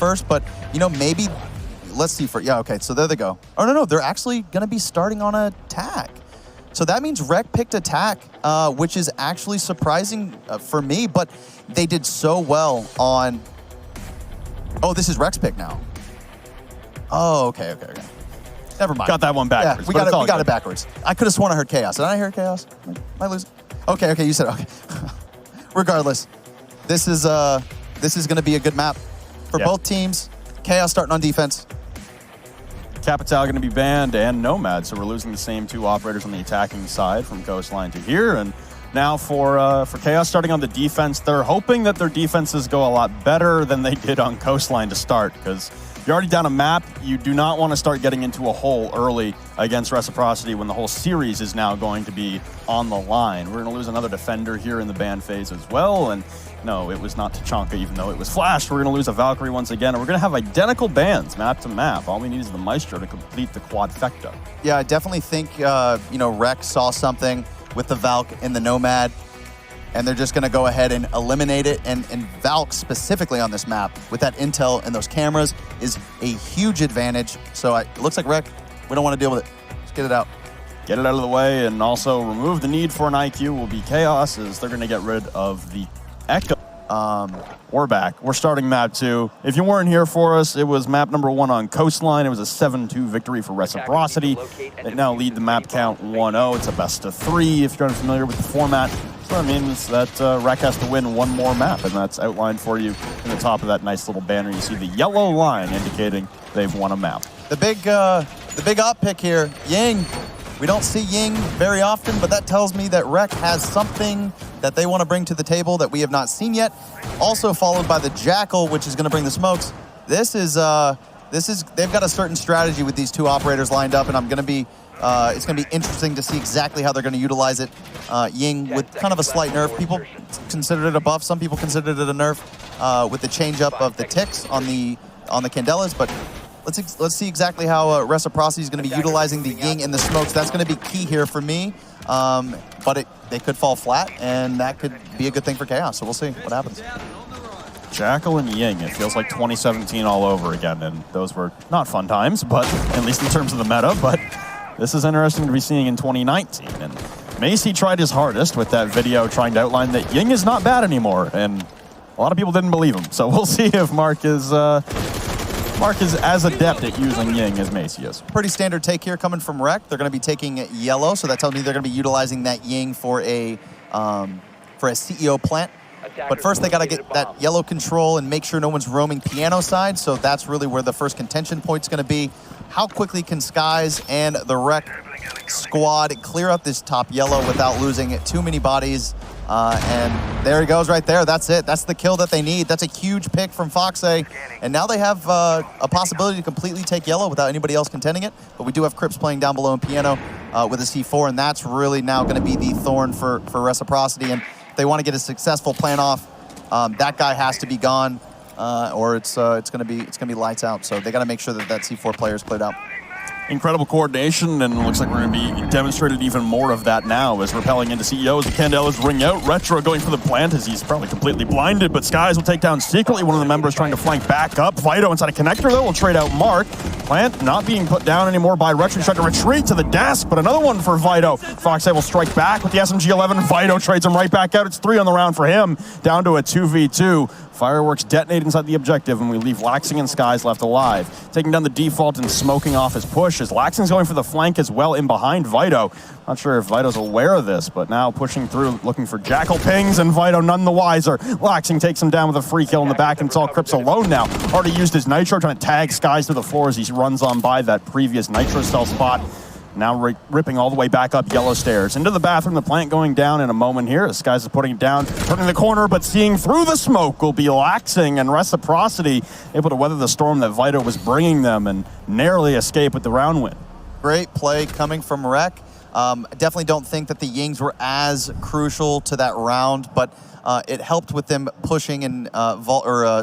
first, but, you know, maybe, let's see for, yeah, okay, so there they go. Oh, no, they're actually going to be starting on attack. So that means Rec picked attack, which is actually surprising for me, but they did so well on, oh, this is Rec's pick now. Oh, okay. Never mind. Got that one backwards. Yeah, we got it backwards. I could have sworn I heard Chaos. Did I hear Chaos? Am I losing? Okay, you said okay. Regardless, this is going to be a good map for both teams. Chaos starting on defense. Capital going to be banned and Nomad, so we're losing the same two operators on the attacking side from Coastline to here. And now for Chaos starting on the defense, they're hoping that their defenses go a lot better than they did on Coastline to start, because you're already down a map. You do not want to start getting into a hole early against Reciprocity when the whole series is now going to be on the line. We're going to lose another defender here in the ban phase as well. And no, it was not Tachanka, even though it was flashed. We're going to lose a Valkyrie once again. And we're going to have identical bans map to map. All we need is the Maestro to complete the quadfecta. Yeah, I definitely think, you know, Rec saw something with the Valk and the Nomad, and they're just going to go ahead and eliminate it. And Valk specifically on this map with that intel and those cameras is a huge advantage. So it looks like Rec, we don't want to deal with it. Let's get it out. Get it out of the way, and also remove the need for an IQ will be Chaos, as they're going to get rid of the Echo. We're back. We're starting map 2. If you weren't here for us, it was map number 1 on Coastline. It was a 7-2 victory for Reciprocity. They now lead the map count 1-0. It's a best of 3 if you're unfamiliar with the format. So that means that Rec has to win one more map, and that's outlined for you in the top of that nice little banner. You see the yellow line indicating they've won a map. The big op pick here, Ying. We don't see Ying very often, but that tells me that Rec has something that they want to bring to the table that we have not seen yet. Also followed by the Jackal, which is going to bring the smokes. They've got a certain strategy with these two operators lined up, and it's going to be interesting to see exactly how they're going to utilize it. Ying with kind of a slight nerf. People considered it a buff. Some people considered it a nerf with the change up of the ticks on the Candelas, but let's see exactly how Reciprocity is going to be utilizing the Ying and the smokes. That's going to be key here for me. But they could fall flat, and that could be a good thing for Chaos. So we'll see what happens. Jackal and Ying, it feels like 2017 all over again, and those were not fun times, but at least in terms of the meta. But this is interesting to be seeing in 2019. And Macy tried his hardest with that video trying to outline that Ying is not bad anymore, and a lot of people didn't believe him. So we'll see if Mark is as adept at using Ying as Macy is. Pretty standard take here coming from Rec. They're going to be taking yellow, so that tells me they're going to be utilizing that Ying for a CEO plant. But first, they got to get that yellow control and make sure no one's roaming piano side. So that's really where the first contention point's going to be. How quickly can Skies and the Rec squad clear up this top yellow without losing too many bodies? And there he goes right there. That's it. That's the kill that they need. That's a huge pick from Foxay. And now they have a possibility to completely take yellow without anybody else contending it. But we do have Crips playing down below in piano with a C4, and that's really now going to be the thorn for Reciprocity. And if they want to get a successful plan off, that guy has to be gone, or it's going to be lights out. So they got to make sure that C4 player is cleared out. Incredible coordination, and it looks like we're going to be demonstrated even more of that now as repelling into CEOs. The Candelas ring out. Retro going for the plant as he's probably completely blinded, but Skies will take down secretly one of the members trying to flank back up. Vito inside a connector, though, will trade out Mark. Plant not being put down anymore by Retro. He's trying to retreat to the desk, but another one for Vito. Foxay will strike back with the SMG-11. Vito trades him right back out. It's 3 on the round for him, down to a 2v2. Fireworks detonate inside the objective, and we leave Laxing and Skies left alive. Taking down the default and smoking off his push as Laxing's going for the flank as well in behind Vito. Not sure if Vito's aware of this, but now pushing through, looking for Jackal pings, and Vito none the wiser. Laxing takes him down with a free kill in the back, and it's all Crips alone now. Already used his Nitro, trying to tag Skies to the floor as he runs on by that previous Nitro cell spot. Now ripping all the way back up yellow stairs. Into the bathroom, the plant going down in a moment here. As Skies is putting it down, turning the corner, but seeing through the smoke will be Laxing, and Reciprocity able to weather the storm that Vito was bringing them and narrowly escape with the round win. Great play coming from Rec. Definitely don't think that the Yings were as crucial to that round, but it helped with them pushing and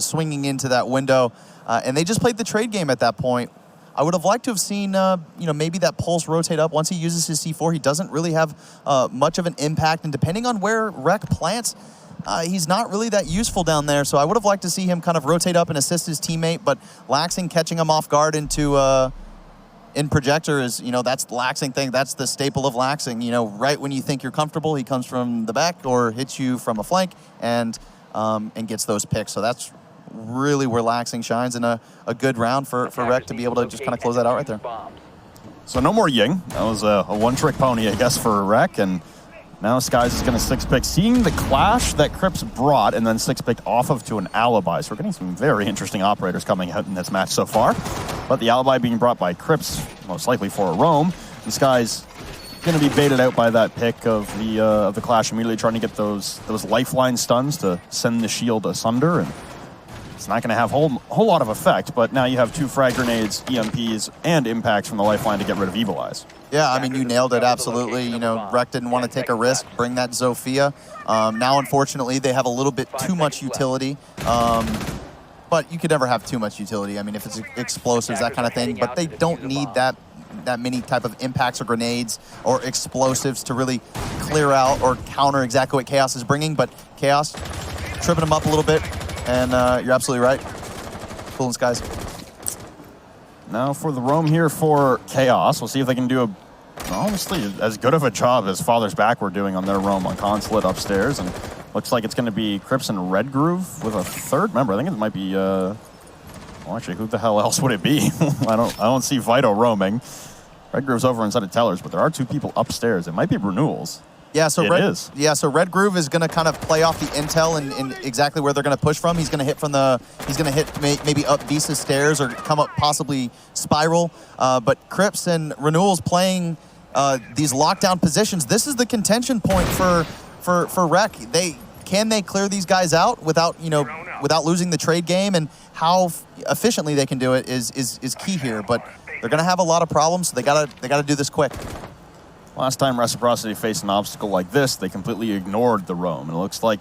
swinging into that window. And they just played the trade game at that point. I would have liked to have seen, maybe that pulse rotate up. Once he uses his C4, he doesn't really have much of an impact. And depending on where Rec plants, he's not really that useful down there. So I would have liked to see him kind of rotate up and assist his teammate, but Laxing catching him off guard into in Projector is, that's the Laxing thing. That's the staple of Laxing. Right when you think you're comfortable, he comes from the back or hits you from a flank and gets those picks. So that's really where Laxing shines, in a good round for Rec to be able to just kind of close that out right there. So no more Ying. That was a one-trick pony, I guess, for Rec, and now Skies is going to 6-pick, seeing the clash that Crips brought and then 6-picked off of to an Alibi. So we're getting some very interesting operators coming out in this match so far. But the Alibi being brought by Crips, most likely for a roam. And Skies going to be baited out by that pick of the clash, immediately trying to get those lifeline stuns to send the shield asunder. And it's not going to have a whole lot of effect, but now you have 2 frag grenades, EMPs, and impacts from the lifeline to get rid of Evil Eyes. Yeah, I mean, you nailed it, absolutely. Rec didn't want to take a risk, bring that Zofia. Now, unfortunately, they have a little bit too much utility. But you could never have too much utility. I mean, if it's explosives, that kind of thing. But they don't need that many type of impacts or grenades or explosives to really clear out or counter exactly what Chaos is bringing. But Chaos, tripping them up a little bit. And you're absolutely right. Cool and Skies. Now for the roam here for Chaos. We'll see if they can do honestly as good of a job as Father's Back were doing on their roam on Consulate upstairs. And looks like it's going to be Crips and Red Groove with a third member. I think it might be, well, actually, who the hell else would it be? I don't see Vito roaming. Red Groove's over inside of Tellers, but there are 2 people upstairs. It might be Renewals. Yeah, so Red Groove is going to kind of play off the intel and exactly where they're going to push from. He's going to hit maybe up Visa stairs or come up possibly Spiral. But Crips and Renewals playing these lockdown positions. This is the contention point for Rec. Can they clear these guys out without losing the trade game, and how efficiently they can do it is key here. But they're going to have a lot of problems, so they gotta do this quick. Last time Reciprocity faced an obstacle like this, they completely ignored the roam. And it looks like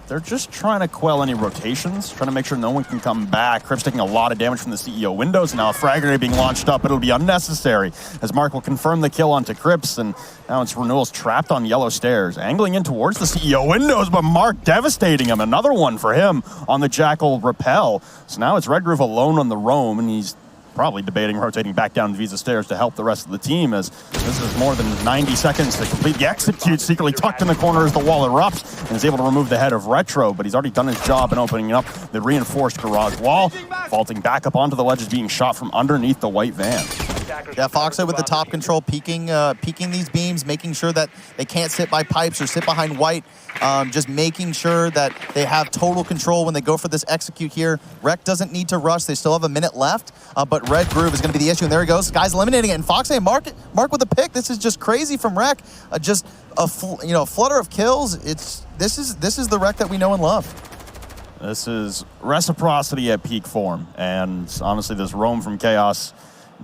they're just trying to quell any rotations, trying to make sure no one can come back. Crips taking a lot of damage from the CEO windows, and now a frag grenade being launched up. It'll be unnecessary, as Mark will confirm the kill onto Crips, and now it's Renewals trapped on yellow stairs, angling in towards the CEO windows, but Mark devastating him. Another one for him on the Jackal Repel. So now it's Red Groove alone on the roam, and he's probably debating rotating back down Visa stairs to help the rest of the team, as this is more than 90 seconds to complete the execute. Secretly tucked in the corner as the wall erupts and is able to remove the head of Retro, but he's already done his job in opening up the reinforced garage wall, vaulting back up onto the ledges, being shot from underneath the white van. Yeah, Foxo with the top control, peeking these beams, making sure that they can't sit by pipes or sit behind white, just making sure that they have total control when they go for this execute here. Rec doesn't need to rush. They still have a minute left, but Red Groove is going to be the issue, and there he goes. Sky's eliminating it, and Foxo Mark with a pick. This is just crazy from Rec. Just a flutter of kills. This is the Rec that we know and love. This is Reciprocity at peak form, and honestly, this roam from Chaos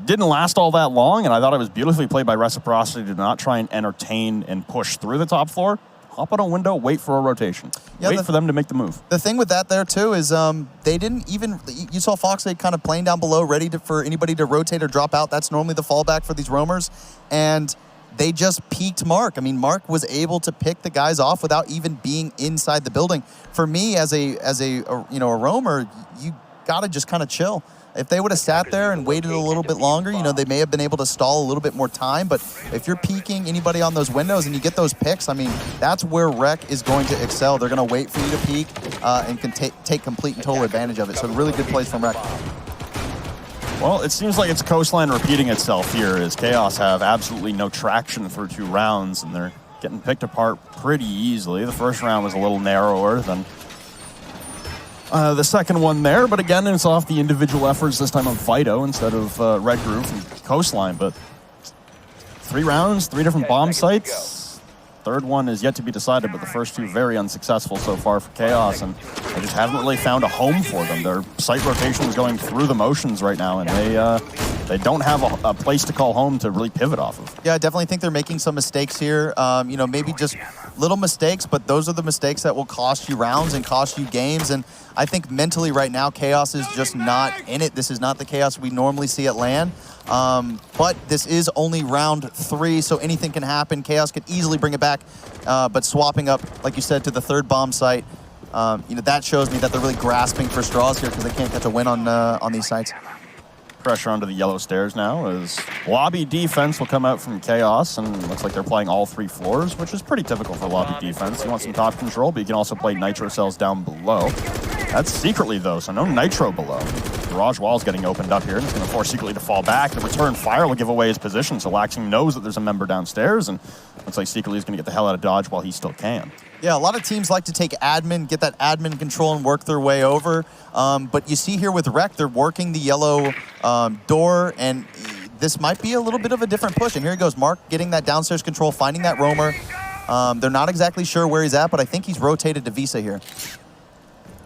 didn't last all that long, and I thought it was beautifully played by Reciprocity to not try and entertain and push through the top floor. Hop on a window, wait for a rotation. Yeah, wait for them to make the move. The thing with that there, too, is they didn't even... You saw Foxy kind of playing down below, ready for anybody to rotate or drop out. That's normally the fallback for these roamers. And they just peaked Mark. I mean, Mark was able to pick the guys off without even being inside the building. For me, as a roamer, you got to just kind of chill. If they would have sat there and waited a little bit longer, they may have been able to stall a little bit more time. But if you're peeking anybody on those windows and you get those picks, I mean, that's where Rec is going to excel. They're going to wait for you to peek and can take complete and total advantage of it. So really good plays from Rec. Well, it seems like it's Coastline repeating itself here, as Chaos have absolutely no traction through 2 rounds, and they're getting picked apart pretty easily. The first round was a little narrower than the second one there, but again, it's off the individual efforts, this time of Vito instead of Red Groove and Coastline. But 3 rounds, 3 different bomb sites. Third one is yet to be decided, but the first 2 very unsuccessful so far for Chaos, and they just haven't really found a home for them. Their site rotation is going through the motions right now, and they don't have a place to call home to really pivot off of. Yeah, I definitely think they're making some mistakes here. Maybe just little mistakes, but those are the mistakes that will cost you rounds and cost you games. And I think mentally right now, Chaos is just not in it. This is not the Chaos we normally see at LAN. But this is only round 3, so anything can happen. Chaos could easily bring it back, but swapping up, like you said, to the 3rd bomb site, that shows me that they're really grasping for straws here because they can't catch a win on these sites. Pressure onto the yellow stairs now as lobby defense will come out from Chaos, and looks like they're playing all 3 floors, which is pretty typical for lobby defense. You want some top control, but you can also play nitro cells down below. That's secretly though, so no nitro below. Garage wall's getting opened up here, and it's going to force Secretly to fall back. The return fire will give away his position, so Laxing knows that there's a member downstairs, and looks like Secretly is going to get the hell out of dodge while he still can. Yeah, a lot of teams like to take admin, get that admin control and work their way over. But you see here with Rec, they're working the yellow door, and this might be a little bit of a different push. And here he goes, Mark getting that downstairs control, finding that roamer. They're not exactly sure where he's at, but I think he's rotated to Visa here.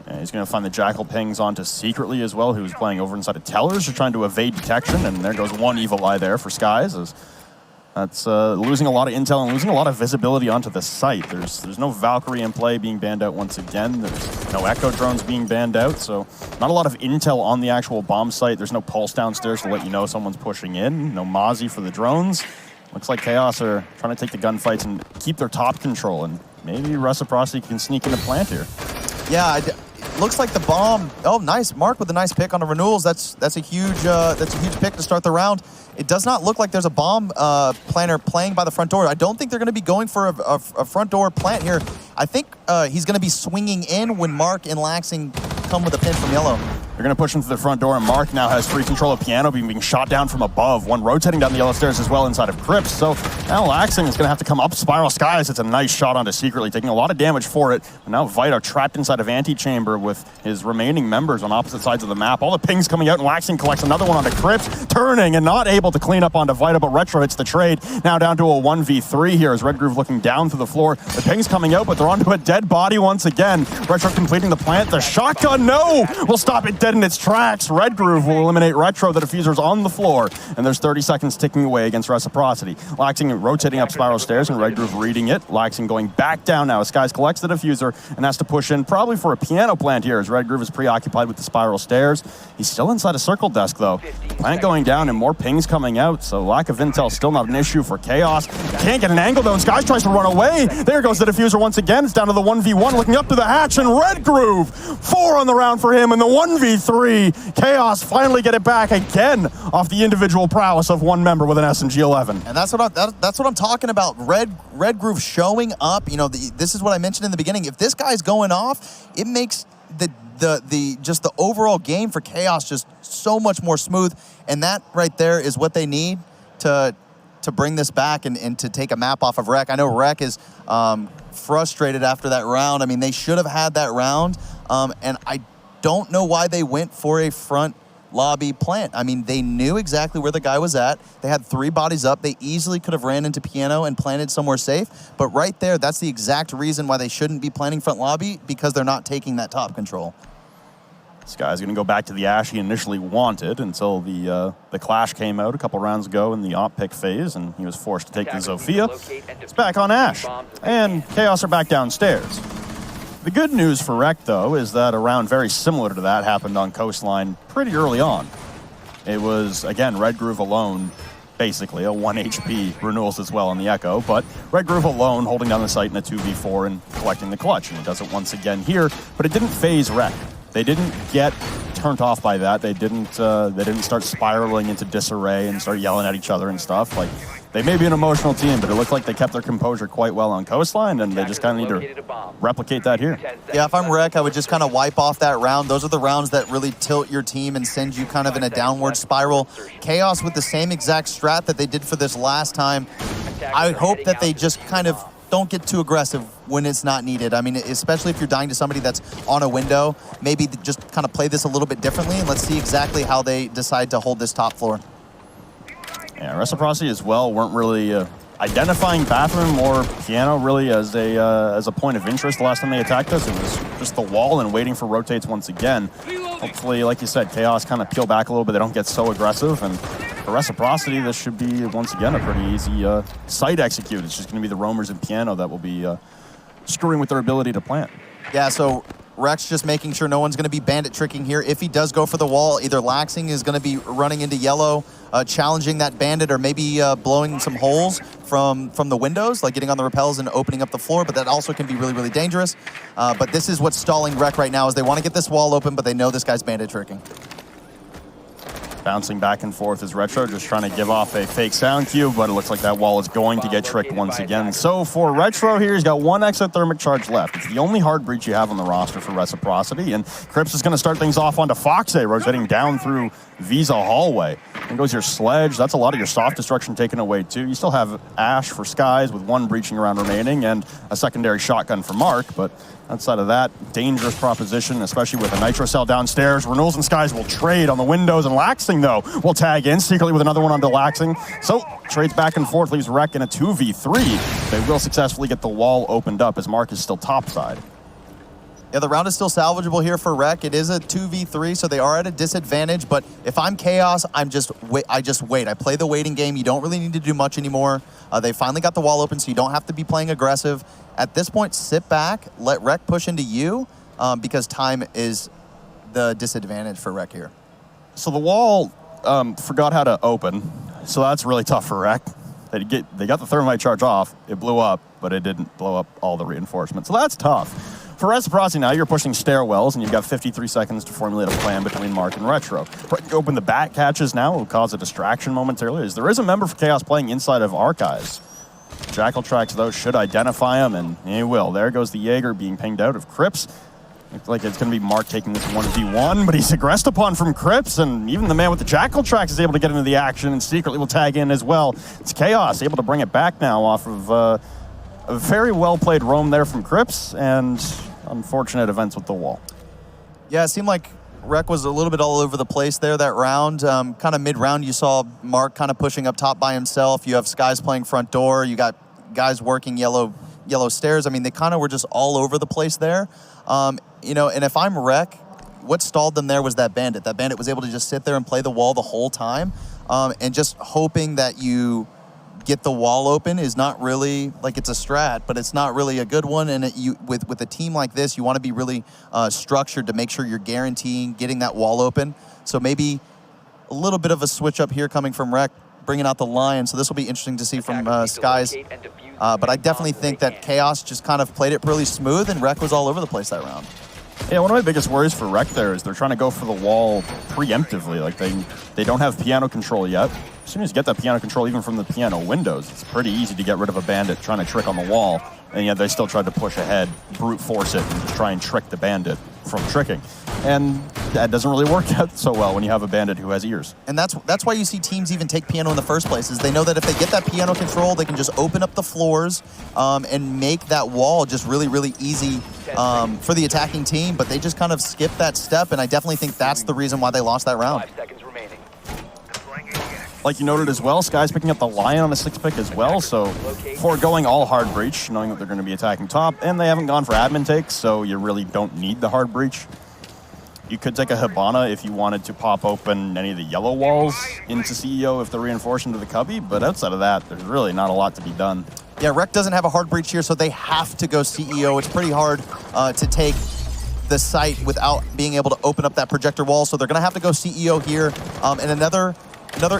Yeah, he's going to find the Jackal pings onto Secretly as well, who's playing over inside of Tellers. They're trying to evade detection, and there goes one evil eye there for Skies. That's losing a lot of intel and losing a lot of visibility onto the site. There's no Valkyrie in play being banned out once again. There's no Echo drones being banned out, so not a lot of intel on the actual bomb site. There's no pulse downstairs to let you know someone's pushing in. No Mozzie for the drones. Looks like Chaos are trying to take the gunfights and keep their top control, and maybe Reciprocity can sneak into plant here. Yeah, looks like the bomb. Oh, nice. Mark with a nice pick on the renewals. That's a huge pick to start the round. It does not look like there's a bomb planner playing by the front door. I don't think they're going to be going for a front door plant here. I think he's going to be swinging in when Mark and Laxing come with a pin from yellow. They're going to push him to the front door, and Mark now has free control of Piano being shot down from above. One rotating down the yellow stairs as well inside of Crips. So now Laxing is going to have to come up Spiral Skies. It's a nice shot onto Secretly, taking a lot of damage for it. And now Vito trapped inside of Antechamber with his remaining members on opposite sides of the map. All the pings coming out, and Laxing collects another one onto Crips, turning and not able to clean up onto Vito, but Retro hits the trade. Now down to a 1v3 here as Red Groove looking down through the floor. The pings coming out, but they're onto a dead body once again. Retro completing the plant. The shotgun, no! Will stop it dead in its tracks. Red Groove will eliminate Retro. The diffuser's on the floor, and there's 30 seconds ticking away against Reciprocity. Laxing rotating up Spiral Stairs, and Red Groove reading it. Laxing going back down now as Skies collects the diffuser and has to push in probably for a piano plant here as Red Groove is preoccupied with the Spiral Stairs. He's still inside a circle desk though. Plant going down and more pings coming out, so lack of intel still not an issue for Chaos. Can't get an angle though, and Skies tries to run away. There goes the diffuser once again. It's down to the 1v1, looking up to the hatch, and Red Groove, 4 on the round for him, and the 1v3. Chaos finally get it back again off the individual prowess of one member with an SMG-11. And that's what I'm talking about. Red Groove showing up. You know, this is what I mentioned in the beginning. If this guy's going off, it makes just the overall game for Chaos just so much more smooth. And that right there is what they need to bring this back and to take a map off of Rec. I know Rec is frustrated after that round. I mean, they should have had that round, and I don't know why they went for a front lobby plant. I mean, they knew exactly where the guy was at. They had 3 bodies up. They easily could have ran into Piano and planted somewhere safe. But right there, that's the exact reason why they shouldn't be planting front lobby, because they're not taking that top control. This guy's going to go back to the Ash he initially wanted until the Clash came out a couple rounds ago in the op pick phase, and he was forced to take the Zofia. It's back on Ash, and Chaos are back downstairs. The good news for Rec, though, is that a round very similar to that happened on Coastline pretty early on. It was, again, Red Groove alone, basically, a 1 HP renewals as well on the Echo, but Red Groove alone holding down the site in a 2v4 and collecting the clutch, and he does it once again here, but it didn't phase Rec. They didn't get turned off by that. They didn't start spiraling into disarray and start yelling at each other and stuff. Like, they may be an emotional team, but it looked like they kept their composure quite well on Coastline, and they just kind of need to replicate that here. Yeah, if I'm Rec, I would just kind of wipe off that round. Those are the rounds that really tilt your team and send you kind of in a downward spiral. Chaos with the same exact strat that they did for this last time. I hope that they just kind of don't get too aggressive when it's not needed. I mean, especially if you're dying to somebody that's on a window, maybe just kind of play this a little bit differently, and let's see exactly how they decide to hold this top floor. Yeah, Reciprocity as well weren't really identifying bathroom or piano really as a point of interest the last time they attacked us. It was just the wall and waiting for rotates once again. Hopefully, like you said, Chaos kind of peel back a little bit. They don't get so aggressive, and For Reciprocity, this should be, once again, a pretty easy site execute. It's just going to be the roamers and piano that will be screwing with their ability to plant. Yeah, so Rex just making sure no one's going to be bandit tricking here. If he does go for the wall, either Laxing is going to be running into yellow, challenging that bandit, or maybe blowing some holes from the windows, like getting on the rappels and opening up the floor, but that also can be really, really dangerous. But this is what's stalling Rec right now, is they want to get this wall open, but they know this guy's bandit tricking. Bouncing back and forth is Retro, just trying to give off a fake sound cube, but it looks like that wall is going to get tricked once again. So for Retro here, he's got one exothermic charge left. It's the only hard breach you have on the roster for Reciprocity, and Crips is going to start things off onto Foxay, rotating down through Visa hallway. And goes your Sledge. That's a lot of your soft destruction taken away too. You still have Ash for Skies with one breaching round remaining and a secondary shotgun for Mark, but outside of that, dangerous proposition, especially with a Nitro Cell downstairs. Renewals and Skies will trade on the windows, and Laxing, though, will tag in secretly with another one onto Laxing. So, trades back and forth, leaves Rec in a 2v3. They will successfully get the wall opened up as Mark is still topside. Yeah, the round is still salvageable here for Rec. It is a 2v3, so they are at a disadvantage, but if I'm Chaos, I just wait. I play the waiting game. You don't really need to do much anymore. They finally got the wall open, so you don't have to be playing aggressive. At this point, sit back, let Rec push into you, because time is the disadvantage for Rec here. So the wall forgot how to open, so that's really tough for Rec. They got the thermite charge off, it blew up, but it didn't blow up all the reinforcements, so that's tough. For Reciprocity now, you're pushing stairwells, and you've got 53 seconds to formulate a plan between Mark and Retro. Open the back catches now, will cause a distraction momentarily, as there is a member for Chaos playing inside of Archives. Jackal Tracks, though, should identify him, and he will. There goes the Jaeger being pinged out of Crips. Looks like it's going to be Mark taking this 1v1, but he's aggressed upon from Crips, and even the man with the Jackal Tracks is able to get into the action and secretly will tag in as well. It's Chaos, able to bring it back now off of a very well-played roam there from Crips, and unfortunate events with the wall. Yeah, it seemed like Rec was a little bit all over the place there that round. Kind of mid-round, you saw Mark kind of pushing up top by himself. You have Skies playing front door. You got guys working yellow stairs. I mean, they kind of were just all over the place there. You know, and if I'm Rec, what stalled them there was that bandit. That bandit was able to just sit there and play the wall the whole time, and just hoping that you get the wall open is not really, like, it's a strat, but it's not really a good one. And with a team like this, you want to be really structured to make sure you're guaranteeing getting that wall open. So maybe a little bit of a switch up here coming from Rec, bringing out the Lion. So this will be interesting to see from Skies. But I definitely think that Chaos just kind of played it really smooth, and Rec was all over the place that round. Yeah, one of my biggest worries for Rec there is they're trying to go for the wall preemptively. Like, they don't have piano control yet. As soon as you get that piano control, even from the piano windows, it's pretty easy to get rid of a bandit trying to trick on the wall, and yet they still tried to push ahead, brute force it, and just try and trick the bandit from tricking. And that doesn't really work out so well when you have a bandit who has ears. And that's why you see teams even take piano in the first place, is they know that if they get that piano control, they can just open up the floors and make that wall just really, really easy for the attacking team, but they just kind of skip that step, and I definitely think that's the reason why they lost that round. 5 seconds remaining. Like you noted as well, Sky's picking up the Lion on the 6th pick as well, so foregoing all hard breach, knowing that they're going to be attacking top, and they haven't gone for admin takes, so you really don't need the hard breach. You could take a Hibana if you wanted to pop open any of the yellow walls into CEO if they're reinforced into the cubby, but outside of that, there's really not a lot to be done. Yeah, Rec doesn't have a hard breach here, so they have to go CEO. It's pretty hard to take the site without being able to open up that projector wall, so they're going to have to go CEO here. And another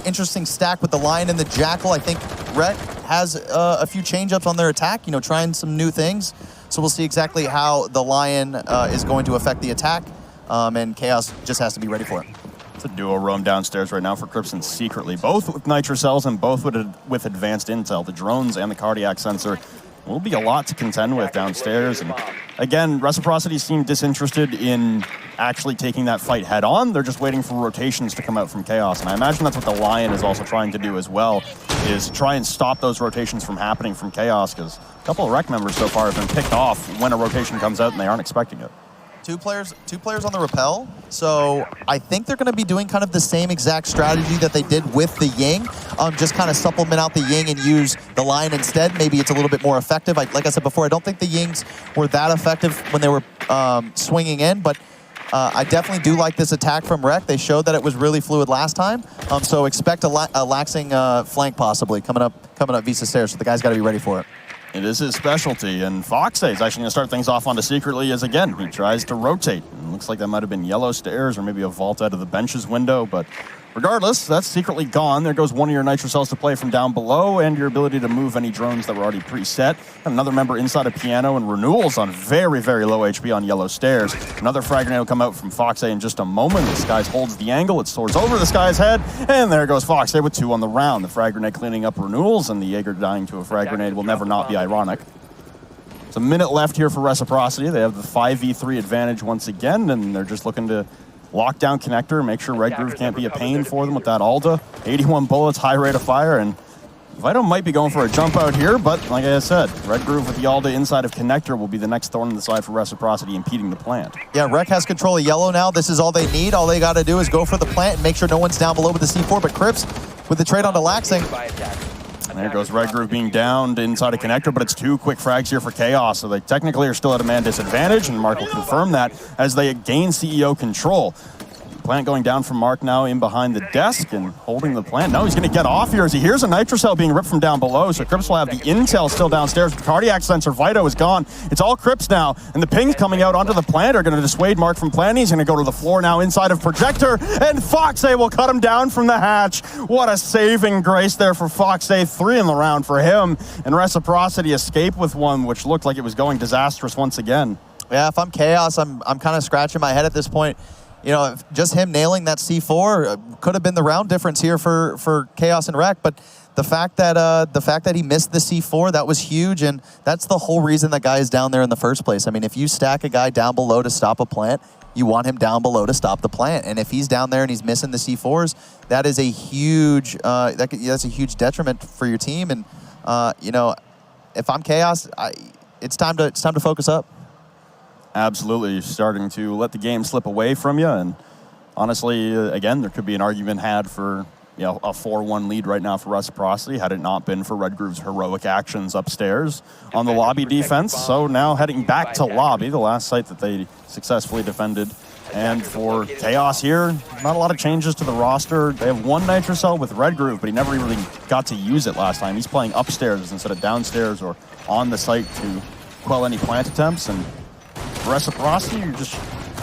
interesting stack with the Lion and the Jackal. I think Rec has a few change-ups on their attack, you know, trying some new things. So we'll see exactly how the Lion is going to affect the attack, and Chaos just has to be ready for it. It's a duo roam downstairs right now for Crimson secretly, both with Nitro Cells and both with advanced intel. The drones and the cardiac sensor will be a lot to contend with downstairs. And again, Reciprocity seem disinterested in actually taking that fight head on. They're just waiting for rotations to come out from Chaos. And I imagine that's what the Lion is also trying to do as well, is try and stop those rotations from happening from Chaos, because a couple of Rec members so far have been picked off when a rotation comes out and they aren't expecting it. Two players on the rappel, so I think they're going to be doing kind of the same exact strategy that they did with the Ying, just kind of supplement out the Ying and use the Lion instead. Maybe it's a little bit more effective. Like I said before, I don't think the Yings were that effective when they were swinging in, but I definitely do like this attack from Rec. They showed that it was really fluid last time, so expect a laxing flank possibly coming up Visa stairs, so the guy's got to be ready for it. It is his specialty, and Foxay is actually going to start things off onto Secretly as again he tries to rotate. It looks like that might have been yellow stairs or maybe a vault out of the benches window, but regardless, that's Secretly gone. There goes one of your Nitro Cells to play from down below, and your ability to move any drones that were already preset. And another member inside of Piano, and Renewals on very, very low HP on yellow stairs. Another frag grenade will come out from Foxay in just a moment. The Skies holds the angle, it soars over the Skies' head, and there goes Foxay with 2 on the round. The frag grenade cleaning up Renewals, and the Jaeger dying to a frag grenade will never not be ironic. It's a minute left here for Reciprocity. They have the 5v3 advantage once again, and they're just looking to lock down connector, make sure Red Groove can't be a pain for them with that Alda. 81 bullets, high rate of fire, and Vito might be going for a jump out here, but like I said, Red Groove with the Alda inside of connector will be the next thorn in the side for Reciprocity, impeding the plant. Yeah, Rec has control of yellow now. This is all they need. All they got to do is go for the plant and make sure no one's down below with the C4, but Crips with the trade onto Laxing. And there goes Red Groove being downed inside a connector, but it's 2 quick frags here for Chaos, so they technically are still at a man disadvantage, and Mark will confirm that as they gain CEO control. Plant going down from Mark now in behind the desk and holding the plant. No, he's going to get off here as he hears a Nitro Cell being ripped from down below, so Crips will have the intel still downstairs. The cardiac sensor, Vito, is gone. It's all Crips now, and the pings coming out onto the plant are going to dissuade Mark from planting. He's going to go to the floor now inside of Projector, and Foxay will cut him down from the hatch. What a saving grace there for Foxay. 3 in the round for him, and Reciprocity escape with 1, which looked like it was going disastrous once again. Yeah, if I'm Chaos, I'm kind of scratching my head at this point. You know, just him nailing that C4 could have been the round difference here for Chaos and Rec, but the fact that he missed the C4, that was huge, and that's the whole reason that guy is down there in the first place. I mean, if you stack a guy down below to stop a plant, you want him down below to stop the plant, and if he's down there and he's missing the C4s, that is a huge that's a huge detriment for your team. And you know, if I'm Chaos, it's time to focus up. Absolutely, you're starting to let the game slip away from you, and honestly, again, there could be an argument had for a 4-1 lead right now for Reciprocity had it not been for Red Groove's heroic actions upstairs on the lobby defense. So now heading back to lobby, the last site that they successfully defended. And for Chaos here, not a lot of changes to the roster. They have 1 Nitro Cell with Red Groove, but he never really got to use it last time. He's playing upstairs instead of downstairs or on the site to quell any plant attempts. And Reciprocity, you just,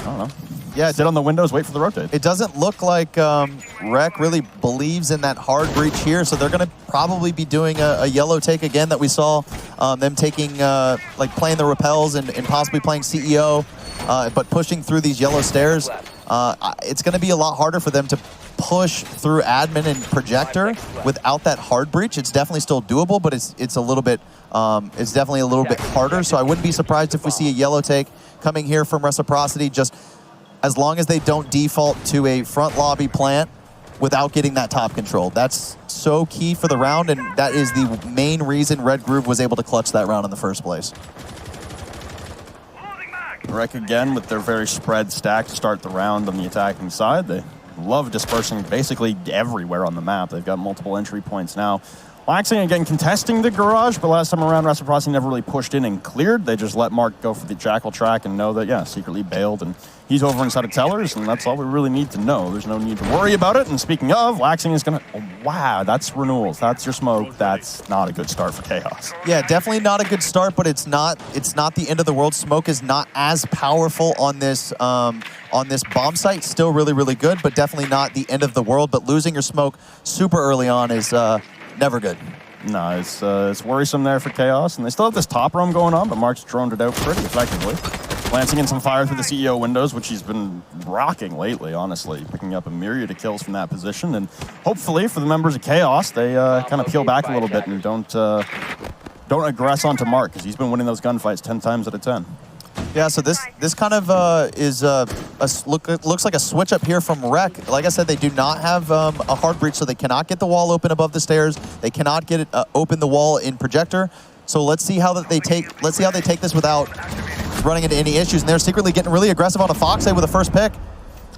I don't know. Yeah, sit on the windows, wait for the rotate. It doesn't look like Rec really believes in that hard breach here, so they're going to probably be doing a yellow take again that we saw them taking, like playing the repels and possibly playing CEO, but pushing through these yellow stairs. It's going to be a lot harder for them to push through admin and projector without that hard breach. It's definitely still doable, but it's a little bit it's definitely a little bit harder. So I wouldn't be surprised if we see a yellow take coming here from Reciprocity, just as long as they don't default to a front lobby plant without getting that top control. That's so key for the round, and that is the main reason Red Groove was able to clutch that round in the first place. Rec again with their very spread stack to start the round on the attacking side. They love dispersing basically everywhere on the map. They've got multiple entry points now. Laxing again contesting the garage, but last time around Reciprocity never really pushed in and cleared. They just let Mark go for the Jackal track and know that, yeah, secretly bailed, and he's over inside of Tellers, and that's all we really need to know. There's no need to worry about it. And speaking of, Laxing is going to, oh, wow, that's Renewals. That's your smoke. That's not a good start for Chaos. Yeah, definitely not a good start, but it's not the end of the world. Smoke is not as powerful on this bomb site. Still really, really good, but definitely not the end of the world. But losing your smoke super early on is never good. No, it's worrisome there for Chaos, and they still have this top roam going on, but Mark's droned it out pretty effectively. Lancing in some fire through the CEO windows, which he's been rocking lately, honestly, picking up a myriad of kills from that position, and hopefully for the members of Chaos, they kind of peel back a little bit and don't aggress onto Mark, because he's been winning those gunfights 10 times out of 10. Yeah, so this kind of looks like a switch up here from Rec. Like I said, they do not have a hard breach, so they cannot get the wall open above the stairs. They cannot get it open the wall in Projector. So let's see how they take this without running into any issues. And they're secretly getting really aggressive on a Foxay with the first pick.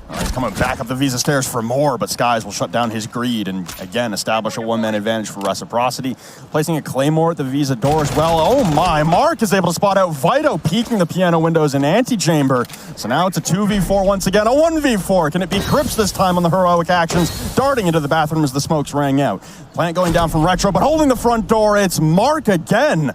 Coming back up the Visa stairs for more, but Skies will shut down his greed and again establish a one-man advantage for Reciprocity. Placing a Claymore at the Visa door as well. Oh my, Mark is able to spot out Vito, peeking the piano windows in Antechamber. So now it's a 2v4 once again, a 1v4. Can it be Crips this time on the heroic actions? Darting into the bathroom as the smokes rang out. Plant going down from Retro, but holding the front door, it's Mark again.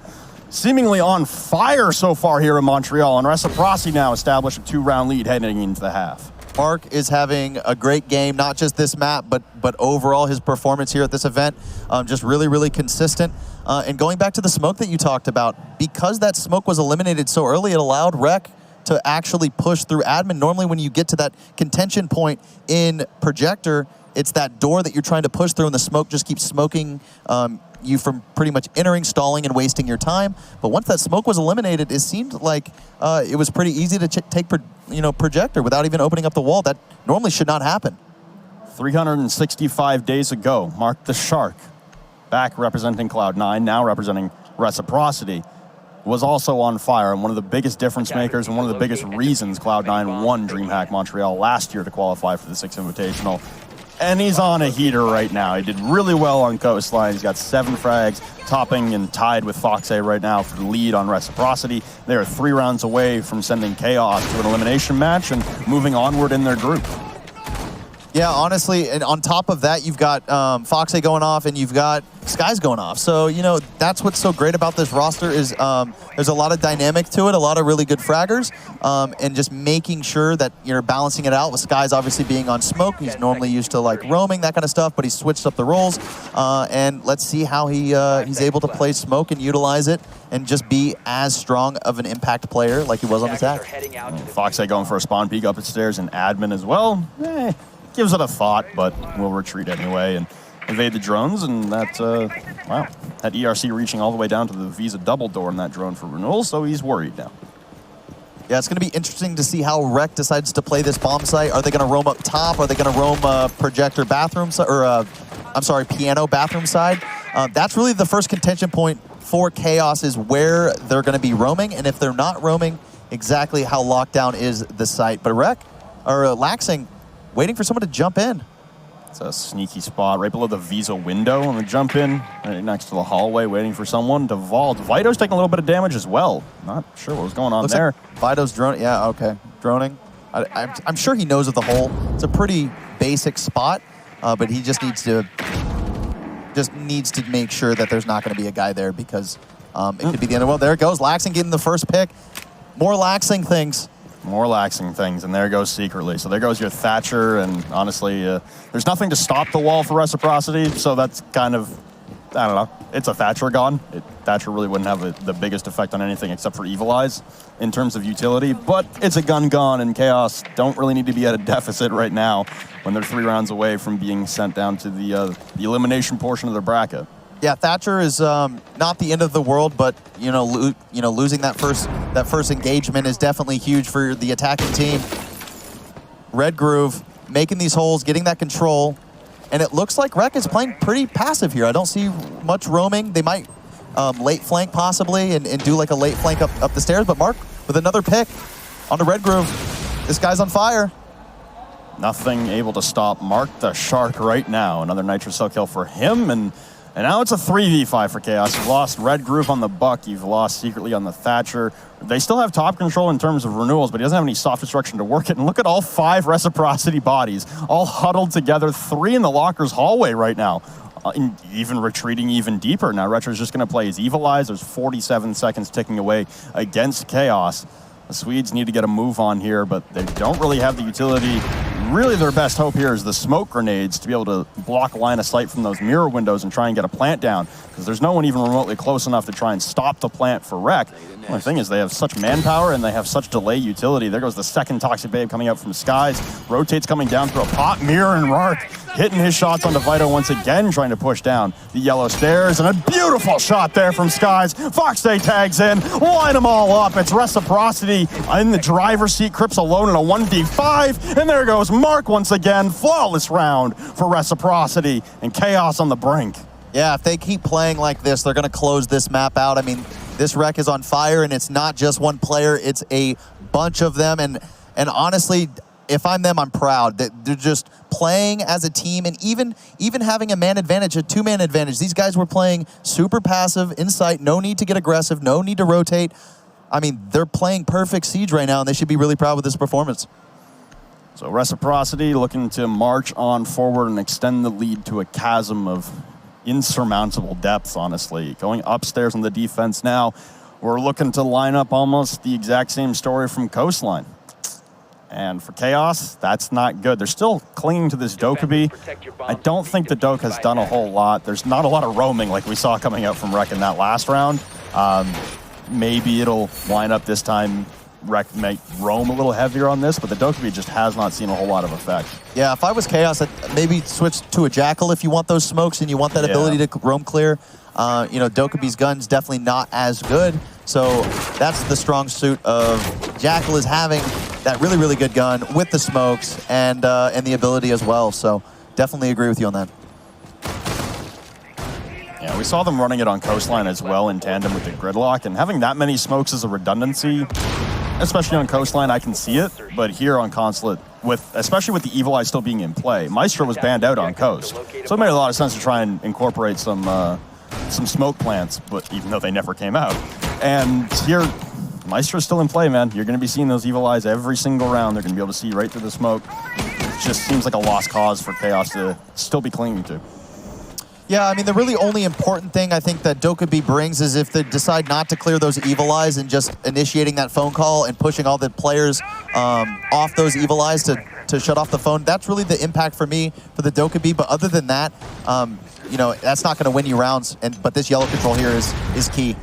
Seemingly on fire so far here in Montreal, and Reciprocity now establish a 2-round lead heading into the half. Mark is having a great game, not just this map, but overall his performance here at this event, just really, really consistent. And going back to the smoke that you talked about, because that smoke was eliminated so early, it allowed Rec to actually push through admin. Normally when you get to that contention point in Projector, it's that door that you're trying to push through and the smoke just keeps smoking you from pretty much entering, stalling, and wasting your time. But once that smoke was eliminated, it seemed like it was pretty easy to take Projector without even opening up the wall. That normally should not happen. 365 days ago, Mark the Shark, back representing Cloud9, now representing Reciprocity, was also on fire and one of the biggest difference makers and one of the biggest reasons Cloud9 won DreamHack Montreal last year to qualify for the 6th Invitational. And he's on a heater right now. He did really well on Coastline. He's got 7 frags, topping and tied with Fox A right now for the lead on Reciprocity. They are 3 rounds away from sending Chaos to an elimination match and moving onward in their group. Yeah, honestly, and on top of that, you've got Fox A going off and you've got Skies going off. So, that's what's so great about this roster is there's a lot of dynamic to it, a lot of really good fraggers, and just making sure that you're balancing it out with Skies obviously being on smoke. He's normally used to like roaming, that kind of stuff, but he's switched up the roles. And let's see how he's able to play smoke and utilize it and just be as strong of an impact player like he was on attack. Fox A going for a spawn peek up the stairs and admin as well. Gives it a thought, but will retreat anyway and evade the drones, and that, wow, that ERC reaching all the way down to the Visa double door in that drone for renewal, so he's worried now. Yeah, it's going to be interesting to see how Rec decides to play this bomb site. Are they going to roam up top? Are they going to roam Projector bathroom, or piano bathroom side? That's really the first contention point for Chaos is where they're going to be roaming, and if they're not roaming, exactly how locked down is the site. But Laxing, waiting for someone to jump in. It's a sneaky spot right below the Visa window on the jump in, right next to the hallway, waiting for someone to vault. Vito's taking a little bit of damage as well. Not sure what was going on there. Like Vito's droning. Yeah, okay. Droning. I'm sure he knows of the hole. It's a pretty basic spot, but he just needs to make sure that there's not going to be a guy there because it could be the end of the world. There it goes. Laxing getting the first pick. More Laxing things. More Laxing things, and there goes Secretly. So there goes your Thatcher, and honestly, there's nothing to stop the wall for Reciprocity, so that's kind of, I don't know, it's a Thatcher gone. Thatcher really wouldn't have the biggest effect on anything except for Evil Eyes in terms of utility, but it's a gun gone, and Chaos don't really need to be at a deficit right now when they're 3 rounds away from being sent down to the elimination portion of their bracket. Yeah, Thatcher is not the end of the world, but losing that first engagement is definitely huge for the attacking team. Red Groove making these holes, getting that control, and it looks like Rec is playing pretty passive here. I don't see much roaming. They might late flank possibly and do like a late flank up the stairs, but Mark with another pick on the Red Groove. This guy's on fire. Nothing able to stop Mark the Shark right now. Another Nitro Cell kill for him, and now it's a 3v5 for Chaos. You've lost Red Groove on the Buck. You've lost Secretly on the Thatcher. They still have top control in terms of renewals, but he doesn't have any soft destruction to work it. And look at all 5 Reciprocity bodies, all huddled together, 3 in the locker's hallway right now. Even retreating even deeper. Now Retro's just going to play his Evil Eyes. There's 47 seconds ticking away against Chaos. The Swedes need to get a move on here, but they don't really have the utility. Really their best hope here is the smoke grenades to be able to block a line of sight from those mirror windows and try and get a plant down, because there's no one even remotely close enough to try and stop the plant for Rec. The only thing is they have such manpower and they have such delay utility. There goes the second Toxic Babe coming out from Skies. Rotates coming down through a pop mirror, and Mark hitting his shots onto Vito once again, trying to push down the yellow stairs, and a beautiful shot there from Skies. Fox A tags in, line them all up. It's Reciprocity in the driver's seat. Crips alone in a 1v5, and there goes Mark once again. Flawless round for Reciprocity, and Chaos on the brink. Yeah, if they keep playing like this, they're going to close this map out. I mean, this Rec is on fire, and it's not just one player, it's a bunch of them, and honestly, if I'm them, I'm proud that they're just playing as a team, and even having a man advantage, a 2-man advantage. These guys were playing super passive, insight, no need to get aggressive, no need to rotate. I mean, they're playing perfect Siege right now, and they should be really proud with this performance. So Reciprocity looking to march on forward and extend the lead to a chasm of insurmountable depth, honestly. Going upstairs on the defense now, we're looking to line up almost the exact same story from Coastline. And for Chaos, that's not good. They're still clinging to this Dokkaebi. I don't think the Doke has done a whole lot. There's not a lot of roaming like we saw coming out from Rec in that last round. Maybe it'll line up this time. Rec might roam a little heavier on this, but the Dokkaebi just has not seen a whole lot of effect. Yeah, if I was Chaos, I'd maybe switch to a Jackal if you want those smokes and you want that ability to roam clear. You know, Dokkaebi's gun's definitely not as good, so that's the strong suit of Jackal, is having that really, really good gun with the smokes and the ability as well. So definitely agree with you on that. Yeah, we saw them running it on Coastline as well in tandem with the Gridlock, and having that many smokes is a redundancy. Especially on Coastline, I can see it, but here on Consulate, especially with the Evil Eye still being in play, Maestro was banned out on Coast, so it made a lot of sense to try and incorporate some smoke plants, but even though they never came out. And here, Maestro's still in play, man. You're going to be seeing those Evil Eyes every single round. They're going to be able to see right through the smoke. It just seems like a lost cause for Chaos to still be clinging to. Yeah, I mean, the really only important thing I think that Dokkaebi brings is if they decide not to clear those Evil Eyes and just initiating that phone call and pushing all the players off those Evil Eyes to shut off the phone. That's really the impact for me for the Dokkaebi. But other than that, you know, that's not going to win you rounds. But this yellow control here is key.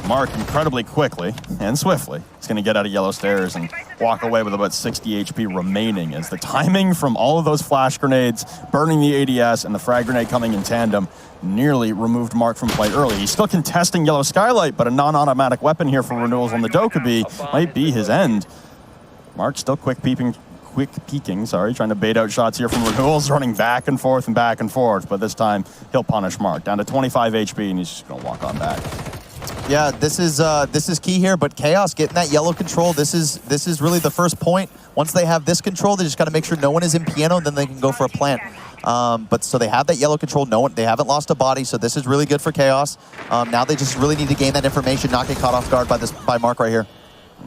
Mark incredibly quickly and swiftly is going to get out of yellow stairs and walk away with about 60 HP remaining, as the timing from all of those flash grenades, burning the ADS, and the frag grenade coming in tandem nearly removed Mark from play early. He's still contesting yellow skylight, but a non-automatic weapon here for renewals on the Dokkaebi might be his end. Mark still quick peeking, trying to bait out shots here from renewals, running back and forth, but this time he'll punish Mark. Down to 25 HP, and he's just going to walk on back. Yeah, this is key here, but Chaos getting that yellow control, this is really the first point. Once they have this control, they just got to make sure no one is in piano, and then they can go for a plant. But so they have that yellow control, they haven't lost a body, so this is really good for Chaos. Now they just really need to gain that information, not get caught off guard by Mark right here.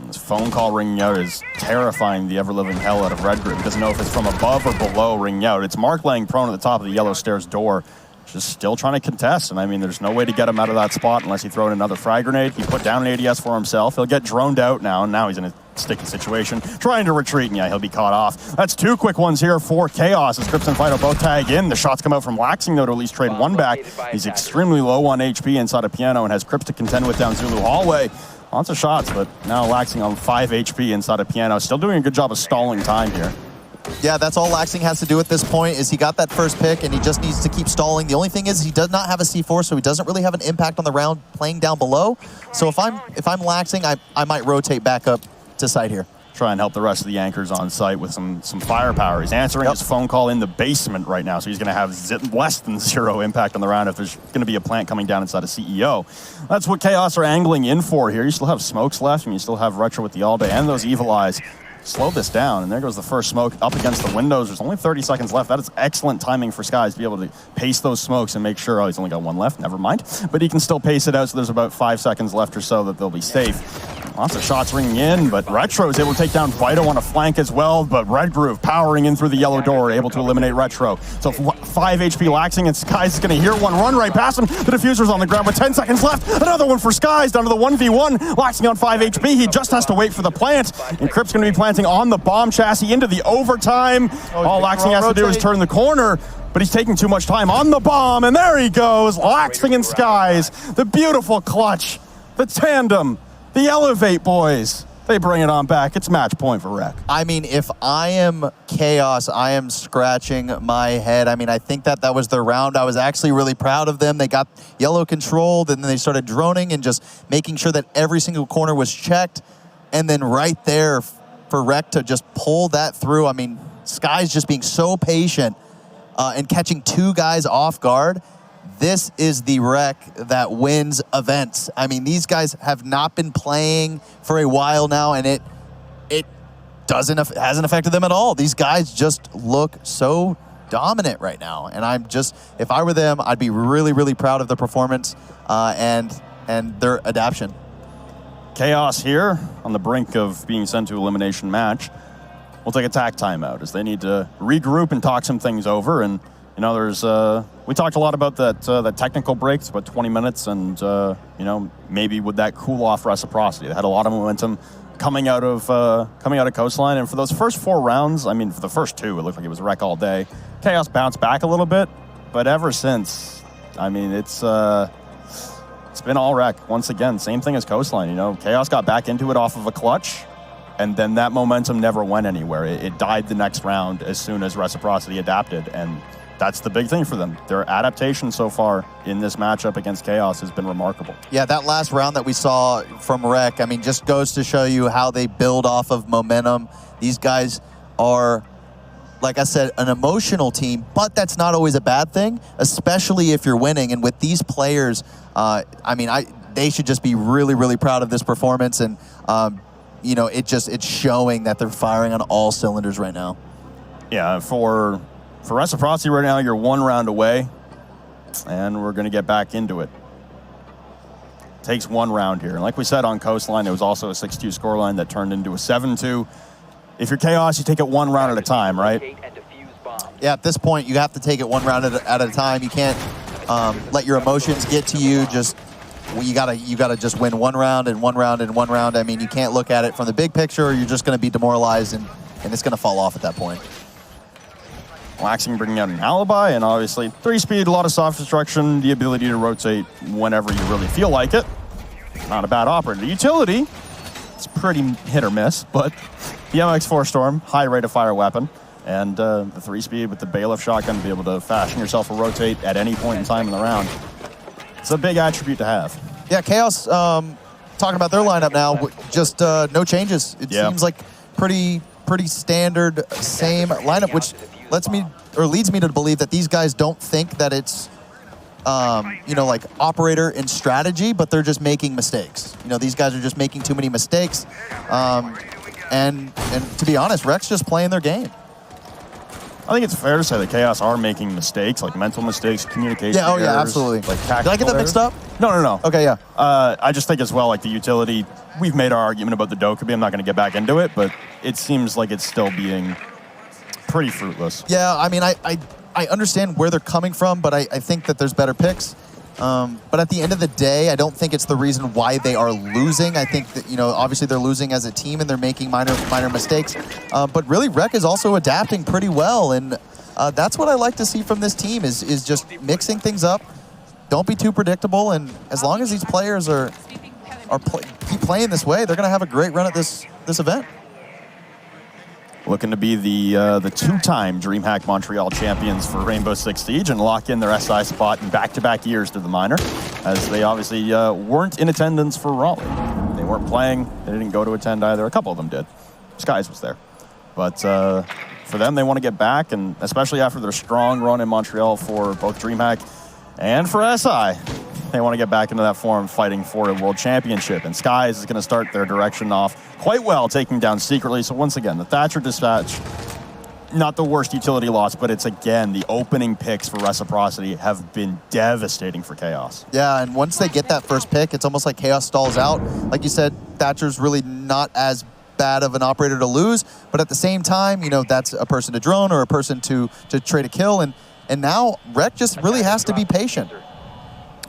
This phone call ringing out is terrifying the ever-living hell out of Red Group. He doesn't know if it's from above or below ringing out. It's Mark laying prone at the top of the yellow stairs door, just still trying to contest, and I mean, there's no way to get him out of that spot unless he throw in another frag grenade. He put down an ADS for himself. He'll get droned out now, and now he's in a sticky situation, trying to retreat, and yeah, he'll be caught off. That's two quick ones here for Chaos, as Crips and Fido both tag in. The shots come out from Laxing, though, to at least trade one back. He's extremely low on HP inside a piano and has Crips to contend with down Zulu Hallway. Lots of shots, but now Laxing on 5 HP inside a piano. Still doing a good job of stalling time here. Yeah, that's all Laxing has to do at this point, is he got that first pick and he just needs to keep stalling. The only thing is he does not have a C4, so he doesn't really have an impact on the round playing down below. So if I'm Laxing, I might rotate back up to site here. Try and help the rest of the anchors on site with some firepower. He's answering his phone call in the basement right now, so he's going to have less than 0 impact on the round if there's going to be a plant coming down inside a CEO. That's what Chaos are angling in for here. You still have smokes left, and you still have Retro with the all day and those Evil Eyes. Slow this down, and there goes the first smoke up against the windows. There's only 30 seconds left. That is excellent timing for Skies to be able to pace those smokes and make sure, oh, he's only got one left, never mind. But he can still pace it out, so there's about 5 seconds left or so that they'll be safe. Lots of shots ringing in, but Retro is able to take down Vito on a flank as well, but Red Groove powering in through the yellow door, able to eliminate Retro. So 5 HP Laxing, and Skies is going to hear one run right past him. The diffuser's on the ground with 10 seconds left. Another one for Skies, down to the 1v1. Laxing on 5 HP. He just has to wait for the plant, and Crip's going to be planting on the bomb chassis into the overtime. All Laxing has to do is turn the corner, but he's taking too much time on the bomb, and there he goes. Laxing and Skies, the beautiful clutch, the tandem, the Elevate boys. They bring it on back. It's match point for Rec. I mean, if I am Chaos, I am scratching my head. I mean, I think that was their round. I was actually really proud of them. They got yellow controlled, and then they started droning and just making sure that every single corner was checked. And then right there for Rec to just pull that through. I mean, Sky's just being so patient and catching 2 guys off guard. This is the Rec that wins events. I mean, these guys have not been playing for a while now, and hasn't affected them at all. These guys just look so dominant right now. And if I were them, I'd be really, really proud of the performance and their adaptation. Chaos here on the brink of being sent to elimination match. We'll take a tack timeout as they need to regroup and talk some things over. And you know, we talked a lot about that technical break. It's about 20 minutes, and you know, maybe would that cool off Reciprocity? They had a lot of momentum coming out of Coastline, and for those first 4 rounds, I mean, for the first 2, it looked like it was wreck all day. Chaos bounced back a little bit, but ever since, I mean, it's been all wreck. Once again, same thing as Coastline. You know, Chaos got back into it off of a clutch, and then that momentum never went anywhere. It died the next round as soon as Reciprocity adapted, and that's the big thing for them. Their adaptation so far in this matchup against Chaos has been remarkable. Yeah, that last round that we saw from Rec, I mean, just goes to show you how they build off of momentum. These guys are, like I said, an emotional team, but that's not always a bad thing, especially if you're winning. And with these players, I mean, they should just be really, really proud of this performance. And, you know, it's showing that they're firing on all cylinders right now. Yeah, for Reciprocity right now, you're 1 round away, and we're going to get back into it. Takes 1 round here. And like we said on Coastline, it was also a 6-2 scoreline that turned into a 7-2. If you're Chaos, you take it 1 round at a time, right? Yeah, at this point, you have to take it 1 round at a time. You can't let your emotions get to you. You gotta just win 1 round and 1 round and 1 round. I mean, you can't look at it from the big picture, or you're just going to be demoralized, and it's going to fall off at that point. Laxing bringing out an alibi, and obviously 3-speed, a lot of soft destruction, the ability to rotate whenever you really feel like it. Not a bad operator. The utility, it's pretty hit or miss, but the MX4 Storm, high rate of fire weapon, and the 3-speed with the bailiff shotgun to be able to fashion yourself a rotate at any point in time in the round. It's a big attribute to have. Yeah, Chaos, talking about their lineup now, just no changes. It seems like pretty standard, same lineup, which leads me to believe that these guys don't think that it's, you know, like operator and strategy, but they're just making mistakes. You know, these guys are just making too many mistakes. And to be honest, Rec's just playing their game. I think it's fair to say that Chaos are making mistakes, like mental mistakes, communication errors. Yeah, absolutely. Like did I get that mixed up? No. Okay, yeah. I just think as well, like the utility, we've made our argument about the Dokkaebi. I'm not going to get back into it, but it seems like it's still being pretty fruitless. Yeah, I mean, I understand where they're coming from, but I think that there's better picks. But at the end of the day, I don't think it's the reason why they are losing. I think that, you know, obviously they're losing as a team and they're making minor mistakes. But really, Rec is also adapting pretty well, and that's what I like to see from this team is just mixing things up. Don't be too predictable, and as long as these players keep playing this way, they're going to have a great run at this event. Looking to be the 2-time DreamHack Montreal champions for Rainbow Six Siege and lock in their SI spot in back-to-back years to the minor, as they obviously weren't in attendance for Raleigh. They weren't playing. They didn't go to attend either. A couple of them did. Skies was there. But for them, they want to get back, and especially after their strong run in Montreal for both DreamHack and for SI, they want to get back into that form fighting for a world championship. And Skies is going to start their direction off quite well, taking down Secretly. So once again, the Thatcher Dispatch, not the worst utility loss, but it's, again, the opening picks for Reciprocity have been devastating for Chaos. Yeah, and once they get that first pick, it's almost like Chaos stalls out. Like you said, Thatcher's really not as bad of an operator to lose, but at the same time, you know, that's a person to drone or a person to trade a kill, and now Rec just really has to be patient.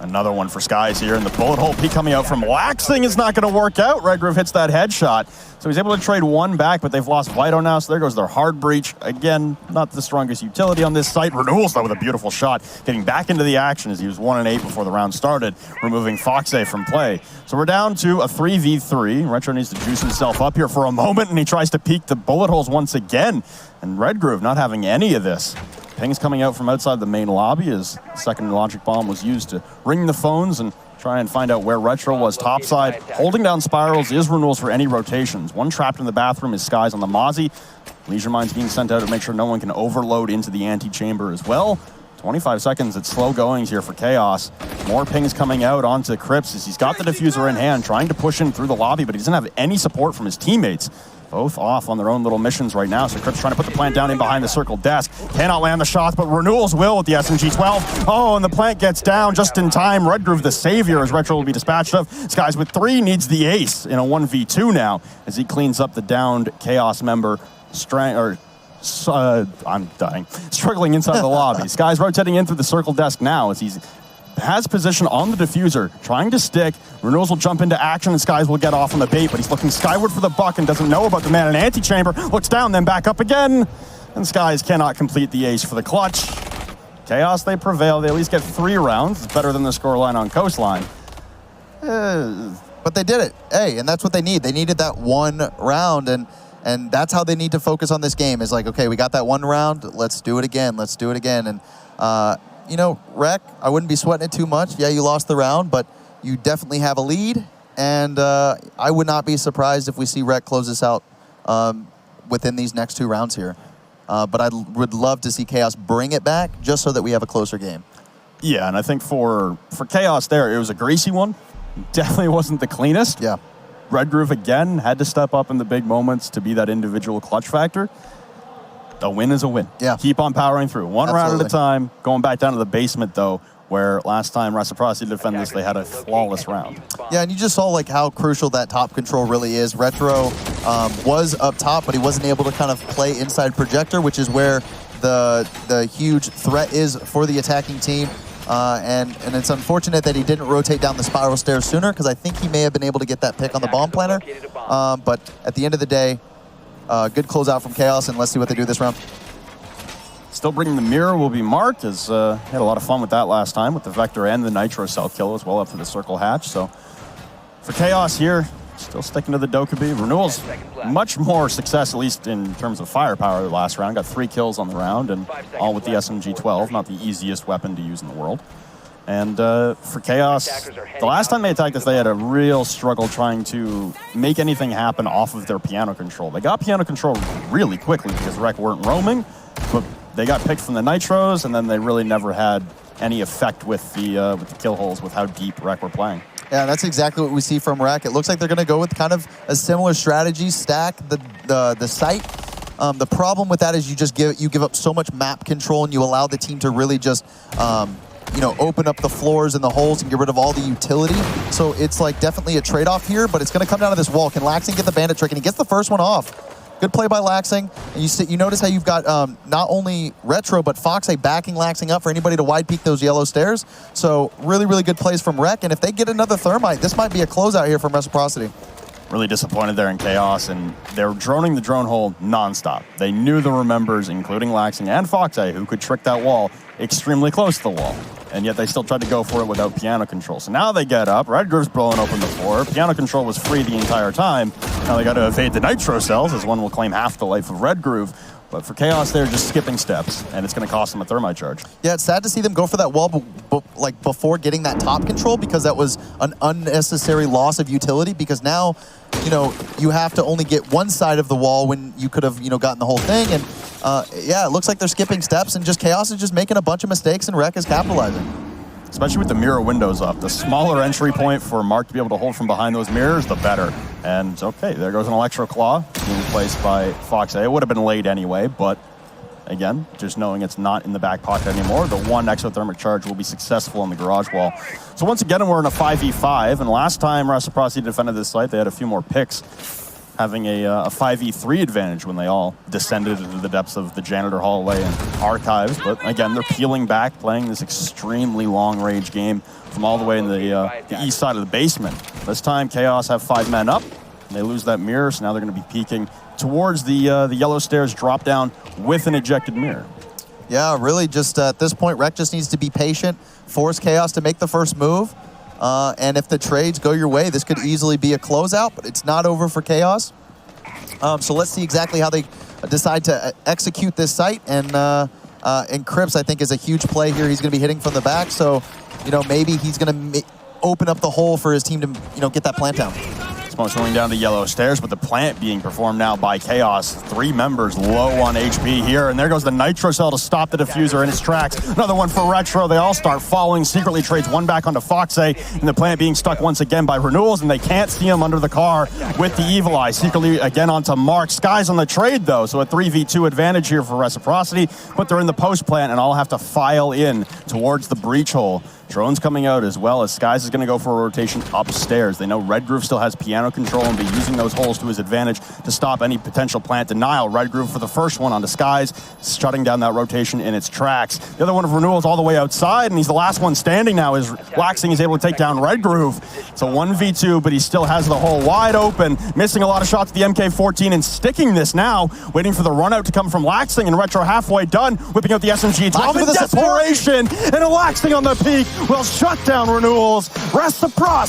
Another one for Skies here, and the bullet hole peek coming out from Laxing is not going to work out. Redgrove hits that headshot, so he's able to trade 1 back, but they've lost Vito now, so there goes their hard breach. Again, not the strongest utility on this site. Renewals, though, with a beautiful shot, getting back into the action as he was 1-8 before the round started, removing Foxay from play. So we're down to a 3v3. Retro needs to juice himself up here for a moment, and he tries to peek the bullet holes once again, and Redgrove not having any of this. Pings coming out from outside the main lobby as the second logic bomb was used to ring the phones and try and find out where Retro was topside. Holding down spirals is renewals for any rotations. One trapped in the bathroom is Skies on the Mozzie. Leisure Mind's being sent out to make sure no one can overload into the antechamber as well. 25 seconds, it's slow goings here for Chaos. More pings coming out onto Crips as he's got the diffuser in hand, trying to push him through the lobby, but he doesn't have any support from his teammates. both off on their own little missions right now. So Crips trying to put the plant down in behind the circle desk. Cannot land the shots, but Renewals will with the SMG-12. Oh, and the plant gets down just in time. Redgroove, the savior, as Retro will be dispatched of. Skies with 3 needs the ace in a 1v2 now as he cleans up the downed Chaos member. I'm dying. Struggling inside the lobby. Skies rotating in through the circle desk now as he's has position on the diffuser, trying to stick. Renewals will jump into action and Skies will get off on the bait, but he's looking skyward for the buck and doesn't know about the man in antechamber. Looks down, then back up again. And Skies cannot complete the ace for the clutch. Chaos, they prevail. They at least get 3 rounds. It's better than the scoreline on Coastline. But they did it. Hey, and that's what they need. They needed that 1 round, and that's how they need to focus on this game. Is like, okay, we got that 1 round. Let's do it again. Let's do it again. And you know, Rec, I wouldn't be sweating it too much. Yeah, you lost the round, but you definitely have a lead. And I would not be surprised if we see Rec close this out within these next 2 rounds here. But I would love to see Chaos bring it back just so that we have a closer game. Yeah, and I think for Chaos there, it was a greasy one. Definitely wasn't the cleanest. Yeah. Redgroove, again, had to step up in the big moments to be that individual clutch factor. A win is a win. Yeah. Keep on powering through. One Absolutely. round at a time. Going back down to the basement, though, where last time Reciprocity defended this, they had a flawless round. Yeah, and you just saw like how crucial that top control really is. Retro was up top, but he wasn't able to kind of play inside projector, which is where the huge threat is for the attacking team. And it's unfortunate that he didn't rotate down the spiral stairs sooner, because I think he may have been able to get that pick on the bomb planner. But at the end of the day, good closeout from Chaos, and let's see what they do this round. Still bringing the mirror will be Mark, as had a lot of fun with that last time with the Vector and the Nitro cell kill as well up to the circle hatch. So for Chaos here, still sticking to the Dokkaebi. Renewals, much more success, at least in terms of firepower last round. Got 3 kills on the round, and all with the SMG-12, not the easiest weapon to use in the world. And for Chaos, the last time they attacked us, they had a real struggle trying to make anything happen off of their piano control. They got piano control really quickly because Rec weren't roaming, but they got picked from the Nitros, and then they really never had any effect with the kill holes with how deep Rec were playing. Yeah, that's exactly what we see from Rec. It looks like they're going to go with kind of a similar strategy, stack the site. The problem with that is you give up so much map control, and you allow the team to really just open up the floors and the holes and get rid of all the utility. So it's like definitely a trade-off here, but it's going to come down to this wall. Can Laxing get the bandit trick? And he gets the first one off. Good play by Laxing. And you notice how you've got not only Retro, but Fox backing Laxing up for anybody to wide peek those yellow stairs. So really, really good plays from Rec. And if they get another Thermite, this might be a closeout here from Reciprocity. Really disappointed there in Chaos, and they're droning the drone hole nonstop. They knew there were members, including Laxing and Fox, who could trick that wall extremely close to the wall. And yet they still tried to go for it without piano control. So now they get up. Redgroove's blowing open the floor. Piano control was free the entire time. Now they got to evade the Nitro cells, as one will claim half the life of Redgroove. But for Chaos, they're just skipping steps, and it's going to cost them a Thermite charge. Yeah, it's sad to see them go for that wall before getting that top control, because that was an unnecessary loss of utility, because now, you have to only get one side of the wall when you could have, gotten the whole thing. And yeah, it looks like they're skipping steps, and just Chaos is just making a bunch of mistakes, and Rec is capitalizing. Especially with the mirror windows up. The smaller entry point for Mark to be able to hold from behind those mirrors, the better. And okay, there goes an Electro Claw being placed by Fox. It would have been late anyway, but again, just knowing it's not in the back pocket anymore, the 1 exothermic charge will be successful on the garage wall. So once again, we're in a 5v5, and last time Reciprocity defended this site, they had a few more picks, having a 5v3 advantage when they all descended into the depths of the Janitor Hallway and Archives. But again, they're peeling back, playing this extremely long-range game from all the way in the east side of the basement. This time, Chaos have 5 men up, and they lose that mirror, so now they're going to be peeking towards the yellow stairs drop down with an ejected mirror. Yeah, really just at this point, Rec just needs to be patient, force Chaos to make the first move. And if the trades go your way, this could easily be a closeout, but it's not over for Chaos. So let's see exactly how they decide to execute this site. And Crips, I think, is a huge play here. He's going to be hitting from the back, so maybe he's going to open up the hole for his team to get that plant down. Smoke's going down to yellow stairs, but the plant being performed now by Chaos. 3 members low on HP here, and there goes the Nitro Cell to stop the diffuser in its tracks. Another one for Retro. They all start following. Secretly trades one back onto Foxay, and the plant being stuck once again by Renewals, and they can't see him under the car with the Evil Eye. Secretly again onto Mark. Sky's on the trade, though, so a 3v2 advantage here for Reciprocity, but they're in the post plant and all have to file in towards the breach hole. Drones coming out as well as Skies is going to go for a rotation upstairs. They know Redgroove still has piano control and be using those holes to his advantage to stop any potential plant denial. Redgroove for the first one onto Skies, shutting down that rotation in its tracks. The other one of Renewals all the way outside, and he's the last one standing now as Waxing is able to take down Redgroove. It's a 1v2, but he still has the hole wide open, missing a lot of shots with the MK14 and sticking this now, waiting for the run out to come from Laxing, and Retro halfway done, whipping out the SMG. Driving desperation, and a Laxing on the peak will shut down Renewals. Reciprocity